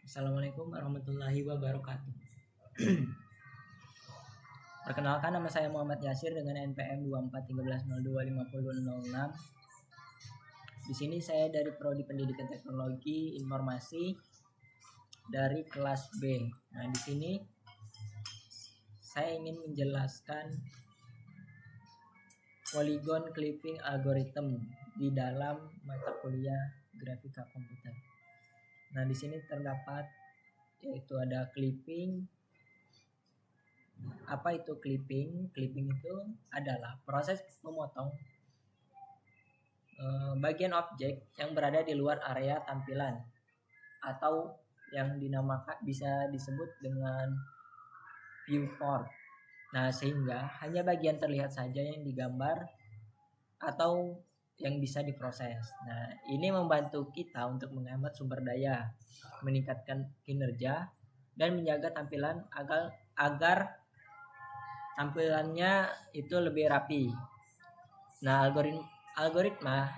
Assalamualaikum warahmatullahi wabarakatuh. Perkenalkan, nama saya Muhammad Yasir dengan NPM 2413025006. Di sini saya dari Prodi Pendidikan Teknologi Informasi dari kelas B. Nah, di sini saya ingin menjelaskan polygon clipping algorithm di dalam mata kuliah grafika komputer. Nah, di sini terdapat yaitu ada clipping. Apa itu clipping? Clipping itu adalah proses memotong bagian objek yang berada di luar area tampilan atau yang dinamakan bisa disebut dengan viewport. Nah, sehingga hanya bagian terlihat saja yang digambar atau yang bisa diproses. Nah, ini membantu kita untuk menghemat sumber daya, meningkatkan kinerja, dan menjaga tampilan agar tampilannya itu lebih rapi. Nah, algoritma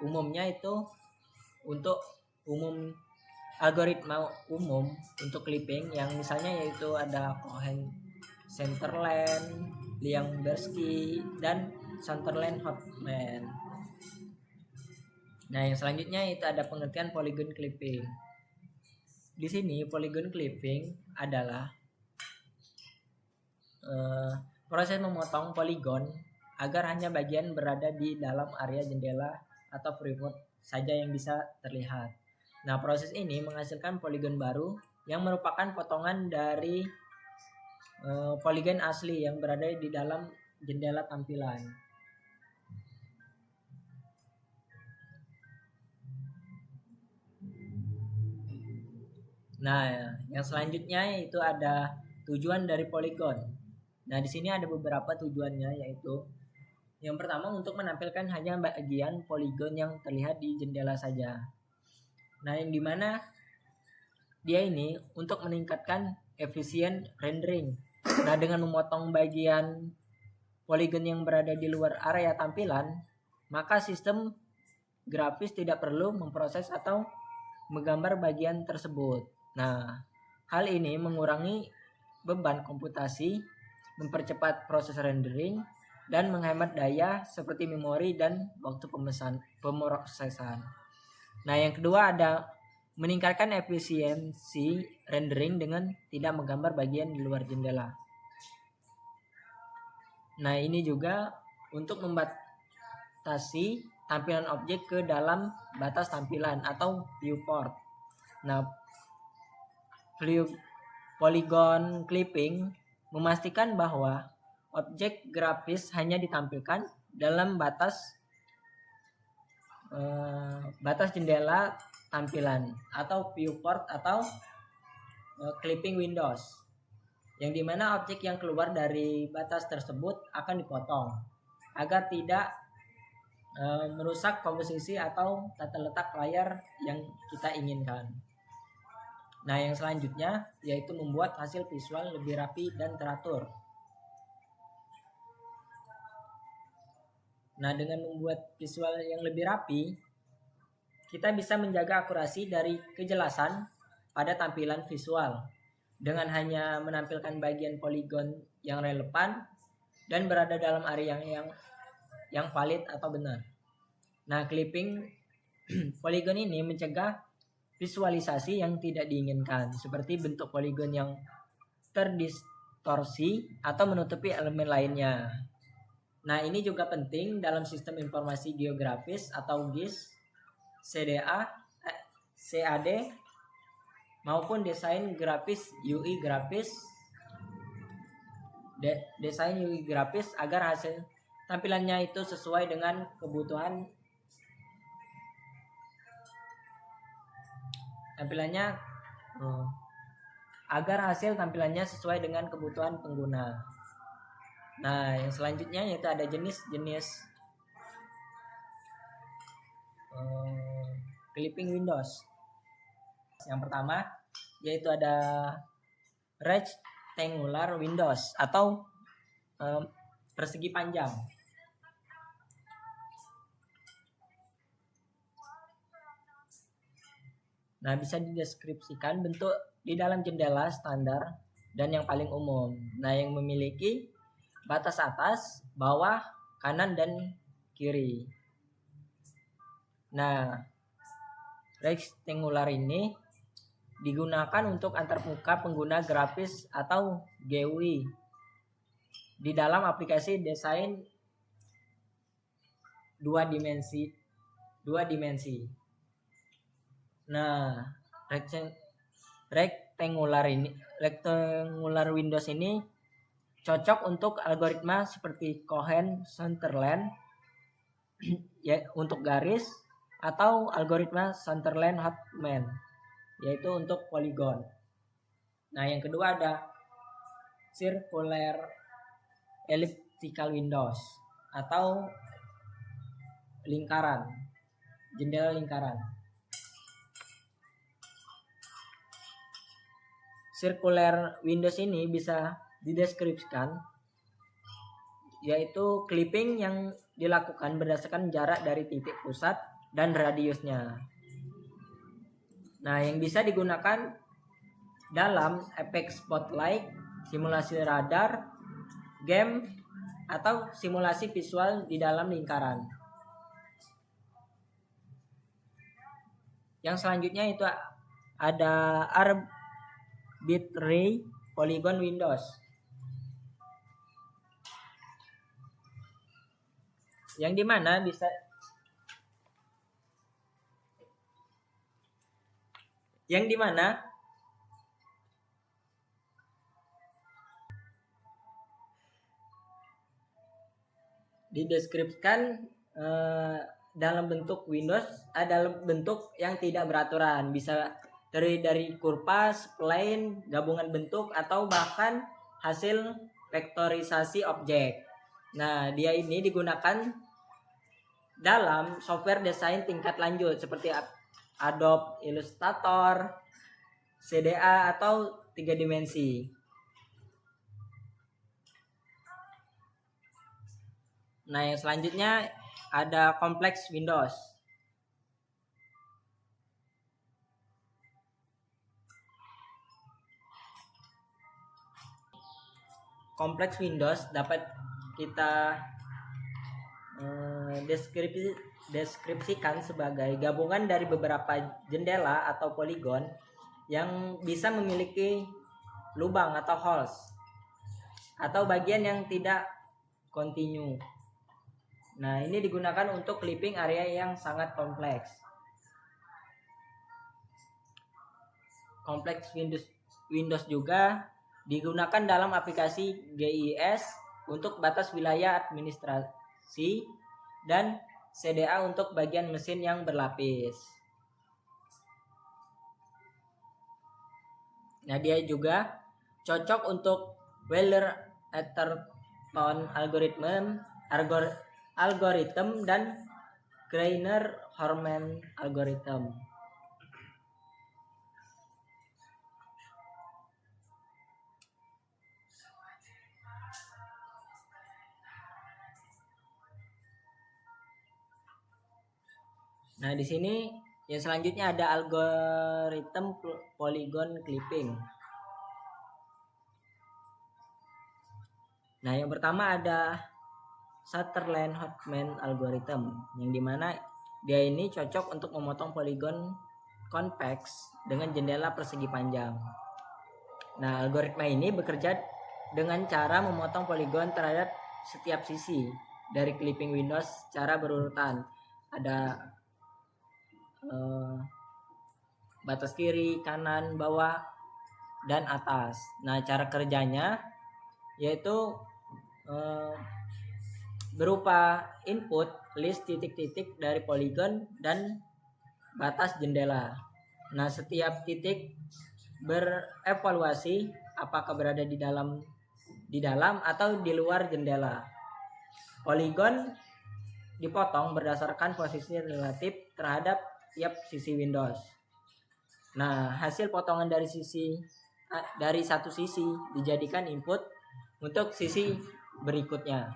umumnya itu untuk algoritma umum untuk clipping yang misalnya yaitu ada Cohen Centerland, Liang-Bersky, dan Sutherland-Hoffman. Nah, yang selanjutnya itu ada pengertian polygon clipping. Di sini polygon clipping adalah proses memotong poligon agar hanya bagian berada di dalam area jendela atau viewport saja yang bisa terlihat. Nah, proses ini menghasilkan poligon baru yang merupakan potongan dari poligon asli yang berada di dalam jendela tampilan. Nah, yang selanjutnya itu ada tujuan dari poligon. Nah, di sini ada beberapa tujuannya, yaitu yang pertama untuk menampilkan hanya bagian poligon yang terlihat di jendela saja. Nah, yang dimana dia ini untuk meningkatkan efisien rendering. Nah, dengan memotong bagian poligon yang berada di luar area tampilan, maka sistem grafis tidak perlu memproses atau menggambar bagian tersebut. Nah, hal ini mengurangi beban komputasi, mempercepat proses rendering, dan menghemat daya seperti memori dan waktu pemrosesan. Nah, yang kedua ada meningkatkan efisiensi rendering dengan tidak menggambar bagian di luar jendela. Nah, ini juga untuk membatasi tampilan objek ke dalam batas tampilan atau viewport. Nah, polygon clipping memastikan bahwa objek grafis hanya ditampilkan dalam batas jendela tampilan atau viewport atau clipping windows, yang dimana objek yang keluar dari batas tersebut akan dipotong agar tidak merusak komposisi atau tata letak layar yang kita inginkan. Nah, yang selanjutnya yaitu membuat hasil visual lebih rapi dan teratur. Nah, dengan membuat visual yang lebih rapi, kita bisa menjaga akurasi dari kejelasan pada tampilan visual dengan hanya menampilkan bagian poligon yang relevan dan berada dalam area yang valid atau benar. Nah, clipping poligon ini mencegah visualisasi yang tidak diinginkan, seperti bentuk poligon yang terdistorsi atau menutupi elemen lainnya. Nah, ini juga penting dalam sistem informasi geografis atau GIS, CDA, CAD, maupun desain grafis UI grafis, desain UI grafis agar hasil tampilannya itu sesuai dengan kebutuhan pengguna. Nah, yang selanjutnya yaitu ada jenis-jenis clipping windows. Yang pertama yaitu ada rectangular windows atau persegi panjang. Nah, bisa dideskripsikan bentuk di dalam jendela standar dan yang paling umum. Nah, yang memiliki batas atas, bawah, kanan, dan kiri. Nah, rektangular ini digunakan untuk antarmuka pengguna grafis atau GUI di dalam aplikasi desain dua dimensi. Nah, rectangular Windows ini cocok untuk algoritma seperti Cohen-Sutherland ya untuk garis, atau algoritma Sutherland-Hartman yaitu untuk poligon. Nah, yang kedua ada circular elliptical windows atau lingkaran, jendela lingkaran. Circular windows ini bisa dideskripsikan yaitu clipping yang dilakukan berdasarkan jarak dari titik pusat dan radiusnya. Nah, yang bisa digunakan dalam efek spotlight, simulasi radar, game, atau simulasi visual di dalam lingkaran. Yang selanjutnya itu ada arbitrary polygon windows. Yang dimana dideskripsikan dalam bentuk Windows, dalam bentuk yang tidak beraturan, bisa dari kurva, spline, gabungan bentuk, atau bahkan hasil vektorisasi objek. Nah, dia ini digunakan dalam software desain tingkat lanjut seperti Adobe Illustrator, CDA, atau 3 dimensi. Nah, yang selanjutnya ada Complex Windows. Complex Windows dapat kita deskripsikan sebagai gabungan dari beberapa jendela atau poligon yang bisa memiliki lubang atau holes atau bagian yang tidak kontinu. Nah, ini digunakan untuk clipping area yang sangat kompleks. Kompleks Windows juga digunakan dalam aplikasi GIS untuk batas wilayah administrasi dan CDA untuk bagian mesin yang berlapis. Nah, dia juga cocok untuk Weiler-Atherton algorithm dan Greiner-Horman algorithm. Nah, di sini yang selanjutnya ada algoritma polygon clipping. Nah, yang pertama ada Sutherland-Hartman algorithm, yang dimana dia ini cocok untuk memotong poligon convex dengan jendela persegi panjang. Nah, algoritma ini bekerja dengan cara memotong poligon terhadap setiap sisi dari clipping Windows secara berurutan. Ada batas kiri, kanan, bawah, dan atas. Nah, cara kerjanya yaitu berupa input list titik-titik dari poligon dan batas jendela. Nah, setiap titik berevaluasi apakah berada di dalam atau di luar jendela. Poligon dipotong berdasarkan posisi relatif terhadap tiap sisi Windows. Nah, hasil potongan dari satu sisi dijadikan input untuk sisi berikutnya.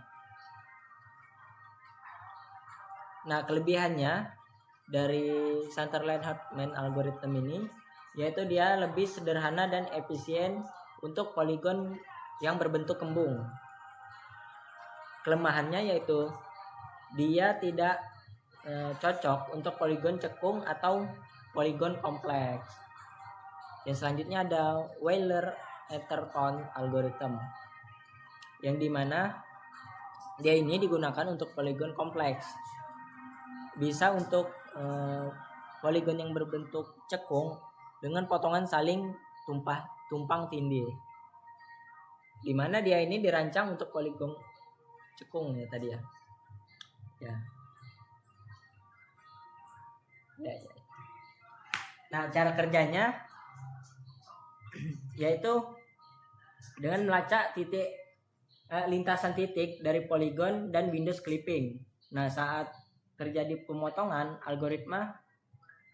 Nah, kelebihannya dari Sutherland-Hartman algorithm ini, yaitu dia lebih sederhana dan efisien untuk poligon yang berbentuk kembung. Kelemahannya yaitu dia tidak cocok untuk poligon cekung atau poligon kompleks. Yang selanjutnya ada Wheeler-Atherton algorithm, yang dimana dia ini digunakan untuk poligon kompleks. Bisa untuk poligon yang berbentuk cekung dengan potongan saling tumpang tindih, dimana dia ini dirancang untuk poligon cekung ya tadi ya. Nah, cara kerjanya yaitu dengan melacak lintasan titik dari poligon dan Windows clipping. Nah, saat terjadi pemotongan, algoritma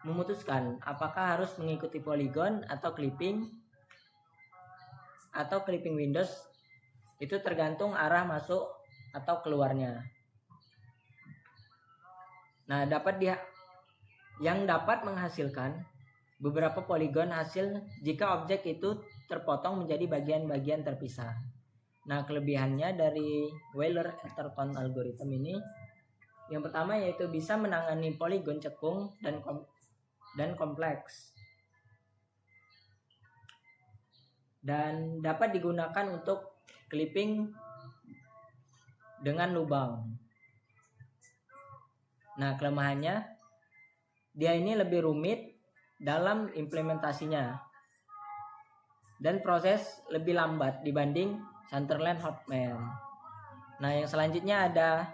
memutuskan apakah harus mengikuti poligon atau clipping Windows. Itu tergantung arah masuk atau keluarnya. Nah, yang dapat menghasilkan beberapa poligon hasil jika objek itu terpotong menjadi bagian-bagian terpisah. Nah, kelebihannya dari Wheeler-Atherton algorithm ini, yang pertama yaitu bisa menangani poligon cekung dan kompleks, dan dapat digunakan untuk clipping dengan lubang. Nah, kelemahannya dia ini lebih rumit dalam implementasinya dan proses lebih lambat dibanding Sutherland-Hartman. Nah, yang selanjutnya ada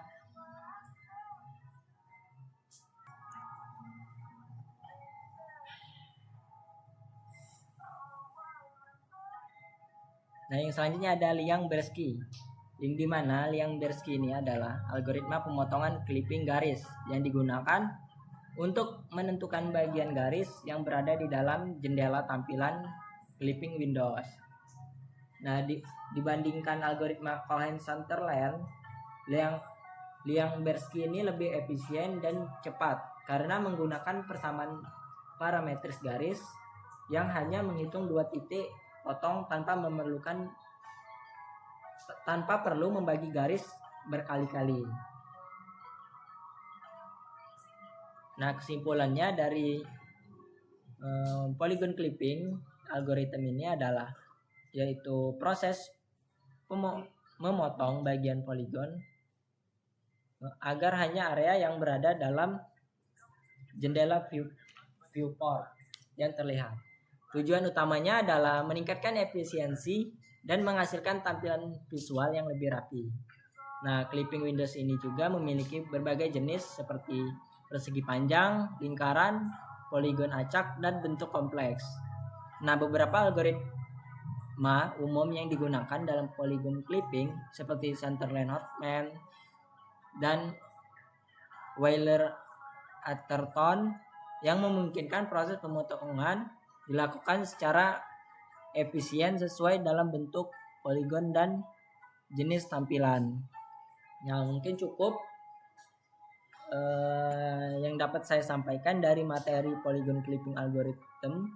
Liang-Bersky, yang dimana Liang-Bersky ini adalah algoritma pemotongan clipping garis yang digunakan untuk menentukan bagian garis yang berada di dalam jendela tampilan clipping Windows. Nah, dibandingkan algoritma Cohen-Sutherland, Liang-Bersky ini lebih efisien dan cepat karena menggunakan persamaan parametris garis yang hanya menghitung 2 titik potong tanpa perlu membagi garis berkali-kali. Nah, kesimpulannya dari polygon clipping algorithm ini adalah yaitu proses memotong bagian poligon agar hanya area yang berada dalam jendela viewport yang terlihat. Tujuan utamanya adalah meningkatkan efisiensi dan menghasilkan tampilan visual yang lebih rapi. Nah, clipping Windows ini juga memiliki berbagai jenis seperti persegi panjang, lingkaran, poligon acak, dan bentuk kompleks. Nah, beberapa algoritma umum yang digunakan dalam polygon clipping seperti Sutherland-Hartman dan Wheeler-Atherton yang memungkinkan proses pemotongan dilakukan secara efisien sesuai dalam bentuk poligon dan jenis tampilan. Nah, mungkin cukup yang dapat saya sampaikan dari materi polygon clipping algorithm.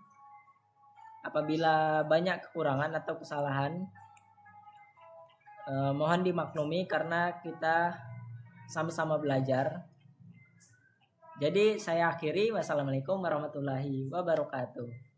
Apabila banyak kekurangan atau kesalahan, mohon dimaklumi karena kita sama-sama belajar. Jadi saya akhiri, wassalamualaikum warahmatullahi wabarakatuh.